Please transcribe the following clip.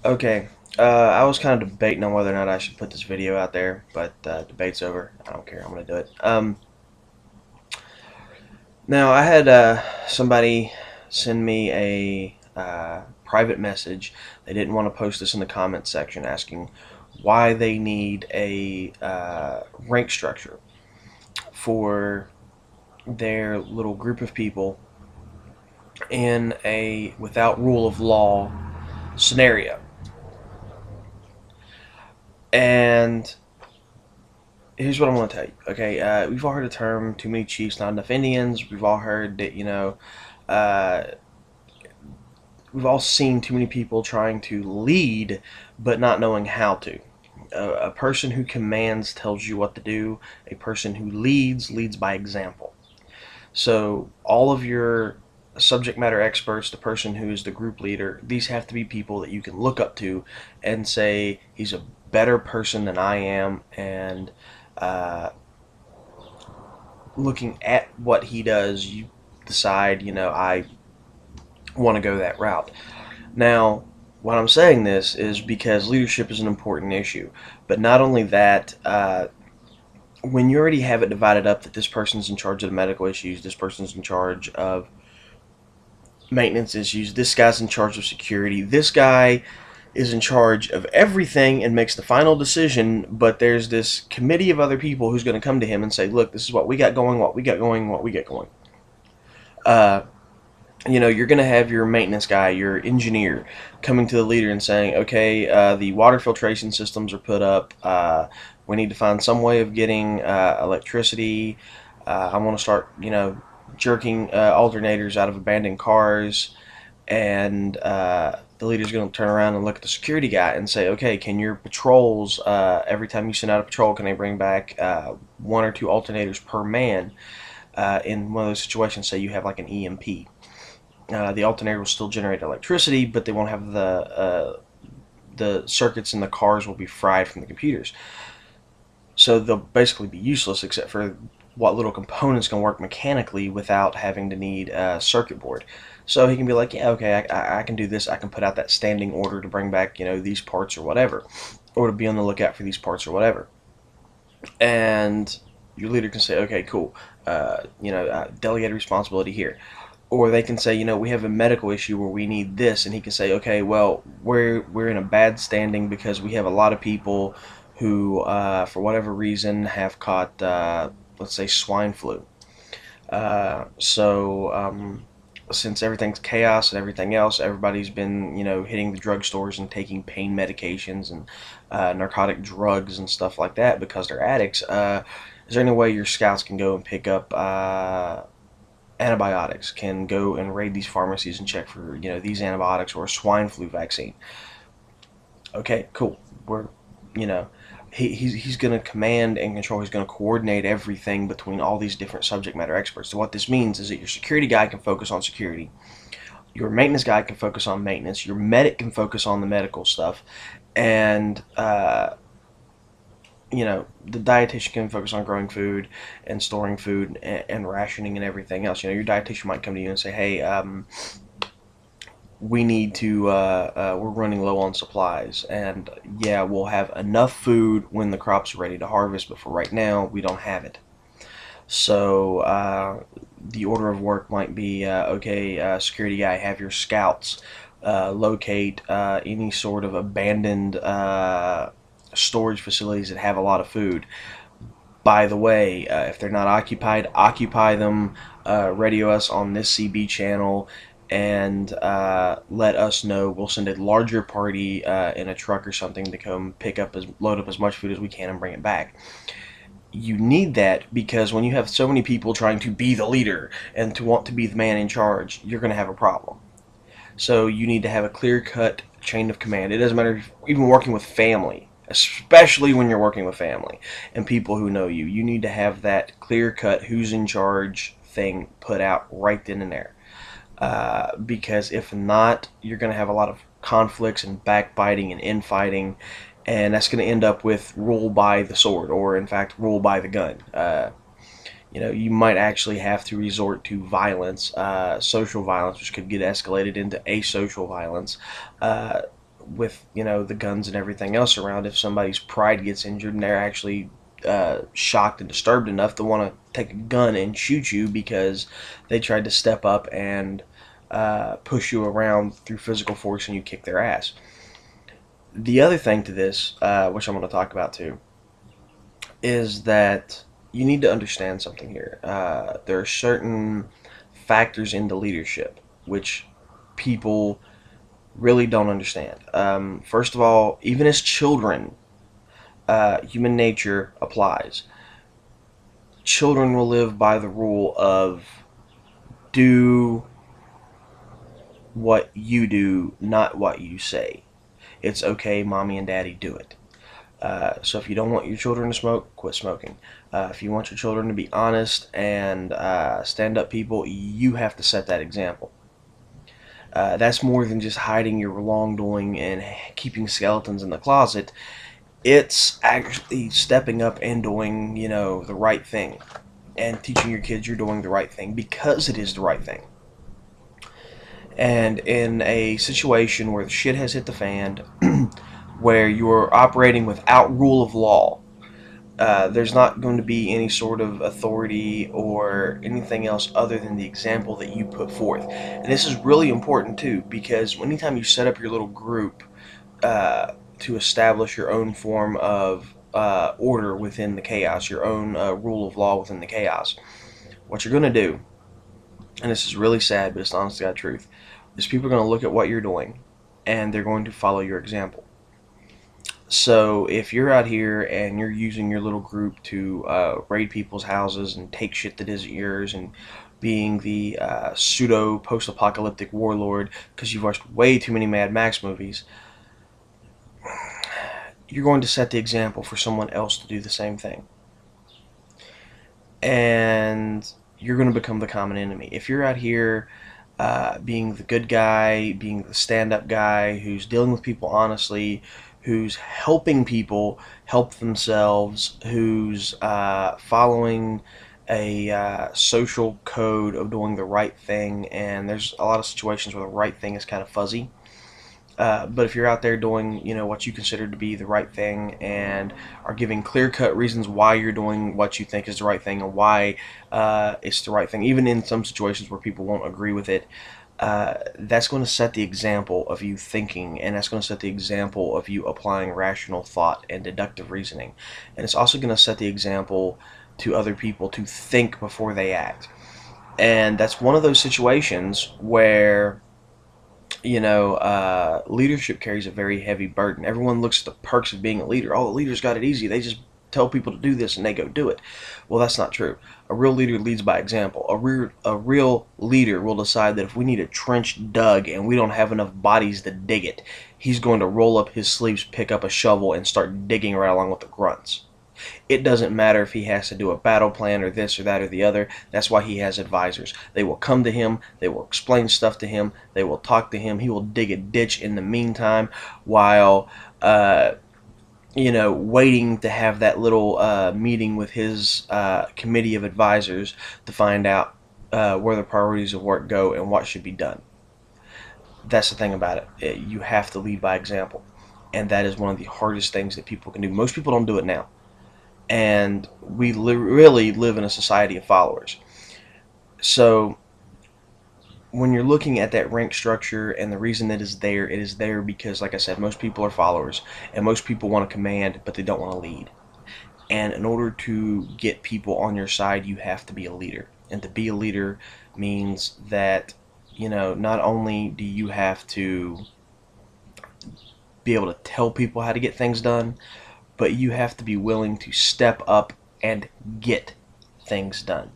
Okay, I was kind of debating on whether or not I should put this video out there, but debate's over. I don't care. I'm gonna do it. Now I had somebody send me a private message. They didn't want to post this in the comments section, asking why they need a rank structure for their little group of people in a without rule of law scenario. And here's what I'm going to tell you. Okay, we've all heard the term "too many chiefs, not enough Indians." We've all heard that uh, we've all seen too many people trying to lead but not knowing how to. A person who commands tells you what to do. A person who leads by example. So all of your subject matter experts, the person who is the group leader, these have to be people that you can look up to and say he's a better person than I am, and uh, looking at what he does, you decide, I want to go that route. Now, what I'm saying this is because leadership is an important issue, but not only that, when you already have it divided up that this person's in charge of the medical issues, this person's in charge of maintenance issues, this guy's in charge of security, this guy is in charge of everything and makes the final decision, but there's this committee of other people who's going to come to him and say, look, this is what we got going, what we got going, what we get going. Uh, you're going to have your maintenance guy, your engineer, coming to the leader and saying, okay, the water filtration systems are put up. We need to find some way of getting electricity. I want to start, jerking alternators out of abandoned cars. And the leader's going to turn around and look at the security guy and say, okay, can your patrols, every time you send out a patrol, can they bring back one or two alternators per man? In one of those situations, say you have like an EMP. The alternator will still generate electricity, but they won't have the circuits in the cars will be fried from the computers. So they'll basically be useless except for what little components can work mechanically without having to need a circuit board. So he can be like, yeah, okay, I can do this. I can put out that standing order to bring back, these parts or whatever, or to be on the lookout for these parts or whatever. And your leader can say, okay, cool, delegated responsibility here. Or they can say, we have a medical issue where we need this, and he can say, okay, well, we're in a bad standing because we have a lot of people who, for whatever reason, have caught, let's say, swine flu. So since everything's chaos and everything else, everybody's been, hitting the drugstores and taking pain medications and narcotic drugs and stuff like that because they're addicts. Is there any way your scouts can go and pick up antibiotics, can go and raid these pharmacies and check for these antibiotics or a swine flu vaccine? Okay, cool. We're you know he's going to command and control. He's going to coordinate everything between all these different subject matter experts. So what this means is that your security guy can focus on security, your maintenance guy can focus on maintenance, your medic can focus on the medical stuff, and the dietitian can focus on growing food and storing food and rationing and everything else. Your dietitian might come to you and say, hey, we need to, we're running low on supplies. And yeah, we'll have enough food when the crop's ready to harvest, but for right now, we don't have it. So the order of work might be, okay, security guy, have your scouts locate any sort of abandoned storage facilities that have a lot of food. By the way, if they're not occupied, occupy them. Radio us on this CB channel and let us know. We'll send a larger party in a truck or something to come load up as much food as we can and bring it back. You need that because when you have so many people trying to be the leader and to want to be the man in charge, you're going to have a problem. So you need to have a clear-cut chain of command. It doesn't matter if even working with family, especially when you're working with family and people who know you. You need to have that clear-cut who's in charge thing put out right then and there. Because if not, you're going to have a lot of conflicts and backbiting and infighting, and that's going to end up with rule by the sword, or in fact, rule by the gun. You might actually have to resort to violence, social violence, which could get escalated into asocial violence, with, the guns and everything else around, if somebody's pride gets injured and they're actually shocked and disturbed enough to want to take a gun and shoot you because they tried to step up and push you around through physical force and you kick their ass. The other thing to this, which I'm going to talk about too, is that you need to understand something here. There are certain factors into leadership which people really don't understand. First of all, even as children, human nature applies. Children will live by the rule of do what you do, not what you say. It's okay, mommy and daddy do it. So if you don't want your children to smoke, quit smoking. If you want your children to be honest and stand-up people, you have to set that example. That's more than just hiding your wrongdoing and keeping skeletons in the closet. It's actually stepping up and doing, the right thing. And teaching your kids you're doing the right thing because it is the right thing. And in a situation where the shit has hit the fan, where you're operating without rule of law, there's not going to be any sort of authority or anything else other than the example that you put forth. And this is really important too, because anytime you set up your little group to establish your own form of order within the chaos, your own rule of law within the chaos, what you're going to do, and this is really sad, but it's the honest to God truth, is people are going to look at what you're doing and they're going to follow your example. So if you're out here and you're using your little group to raid people's houses and take shit that isn't yours and being the pseudo post-apocalyptic warlord because you've watched way too many Mad Max movies, you're going to set the example for someone else to do the same thing. And you're going to become the common enemy. If you're out here being the good guy, being the stand-up guy who's dealing with people honestly, who's helping people help themselves, who's following a social code of doing the right thing, and there's a lot of situations where the right thing is kind of fuzzy. But if you're out there doing, what you consider to be the right thing and are giving clear-cut reasons why you're doing what you think is the right thing and why it's the right thing, even in some situations where people won't agree with it, that's going to set the example of you thinking, and that's going to set the example of you applying rational thought and deductive reasoning. And it's also going to set the example to other people to think before they act. And that's one of those situations where leadership carries a very heavy burden. Everyone looks at the perks of being a leader. Oh, the leader's got it easy. They just tell people to do this and they go do it. Well, that's not true. A real leader leads by example. A real leader will decide that if we need a trench dug and we don't have enough bodies to dig it, he's going to roll up his sleeves, pick up a shovel, and start digging right along with the grunts. It doesn't matter if he has to do a battle plan or this or that or the other. That's why he has advisors. They will come to him. They will explain stuff to him. They will talk to him. He will dig a ditch in the meantime while, waiting to have that little meeting with his committee of advisors to find out where the priorities of work go and what should be done. That's the thing about it. You have to lead by example. And that is one of the hardest things that people can do. Most people don't do it now. And we really live in a society of followers. So when you're looking at that rank structure and the reason it is there because, like I said, most people are followers and most people want to command, but they don't want to lead. And in order to get people on your side, you have to be a leader. And to be a leader means that, not only do you have to be able to tell people how to get things done, but you have to be willing to step up and get things done.